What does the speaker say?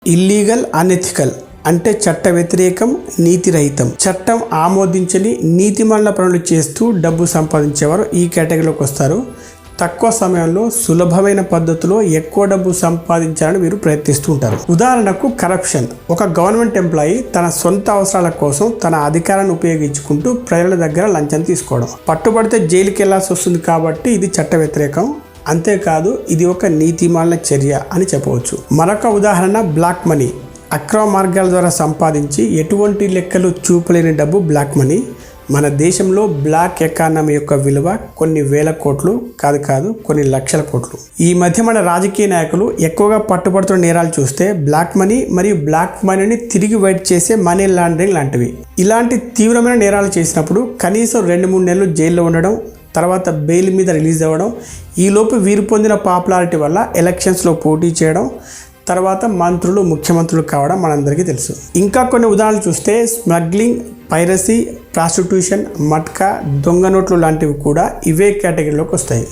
Illegal, unethical అంటే చట్ట వ్యతిరేకం, నీతిరహితం, చట్టం ఆమోదించని నీతిమాలిన పనులు చేస్తూ డబ్బు సంపాదించేవారు ఈ కేటగిరీలోకి వస్తారు. తక్కువ సమయంలో సులభమైన పద్ధతిలో ఎక్కువ డబ్బు సంపాదించాలని వీరు ప్రయత్నిస్తూ ఉంటారు. ఉదాహరణకు కరప్షన్. ఒక గవర్నమెంట్ ఎంప్లాయీ తన సొంత అవసరాల కోసం తన అధికారాన్ని ఉపయోగించుకుంటూ ప్రజల దగ్గర లంచం తీసుకోవడం. పట్టుబడితే జైలుకి వెళ్లాల్సి వస్తుంది కాబట్టి ఇది చట్ట వ్యతిరేకం. అంతేకాదు ఇది ఒక నీతిమాలిన చర్య అని చెప్పవచ్చు. మరొక ఉదాహరణ బ్లాక్ మనీ. అక్రమ మార్గాల ద్వారా సంపాదించి ఎటువంటి లెక్కలు చూపలేని డబ్బు బ్లాక్ మనీ. మన దేశంలో బ్లాక్ ఎకానమీ యొక్క విలువ కొన్ని వేల కోట్లు కాదు కొన్ని లక్షల కోట్లు. ఈ మధ్య మన రాజకీయ నాయకులు ఎక్కువగా పట్టుబడుతున్న నేరాలు చూస్తే బ్లాక్ మనీ మరియు బ్లాక్ మనీని తిరిగి వైట్ చేసే మనీ లాండరింగ్ లాంటివి. ఇలాంటి తీవ్రమైన నేరాలు చేసినప్పుడు కనీసం 2-3 నెలలు జైల్లో ఉండడం, తర్వాత బెయిల్ మీద రిలీజ్ అవ్వడం, ఈలోపు వీరు పొందిన పాపులారిటీ వల్ల ఎలక్షన్స్లో పోటీ చేయడం, తర్వాత మంత్రులు, ముఖ్యమంత్రులు కావడం మనందరికీ తెలుసు. ఇంకా కొన్ని ఉదాహరణలు చూస్తే స్మగ్లింగ్, పైరసీ, ప్రాస్టిట్యూషన్, మట్కా, దొంగ నోట్లు లాంటివి కూడా ఇవే కేటగిరీలోకి వస్తాయి.